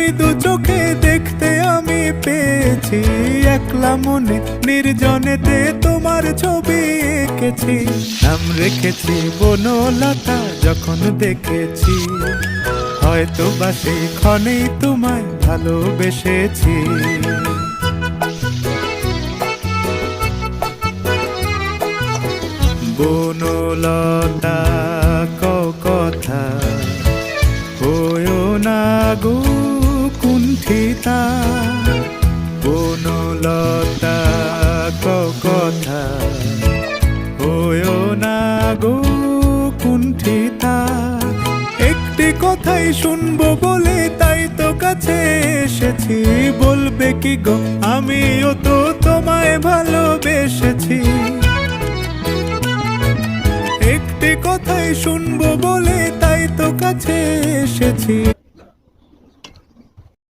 ওই দু চোখে দেখতে আমি পেয়েছি, একলা মনে নির্জনেতে তোমার ছবি এঁকেছি। নাম রেখেছি বনলতা যখন দেখেছি, হয়তো বা সেই ক্ষণেই তোমায় ভালোবেসেছি। বনলতা কথা হয়ো না গো কুণ্ঠিতা, বনলতা কথা হয়ো না গো কুণ্ঠিতা। একটি কথাই শুনবো বলে তাই তো কাছে এসেছি, বলবে কি গো আমিও তো তোমায় ভালোবেসেছি। একটি কথাই শুনবো বলে তাই তো কাছে এসেছি।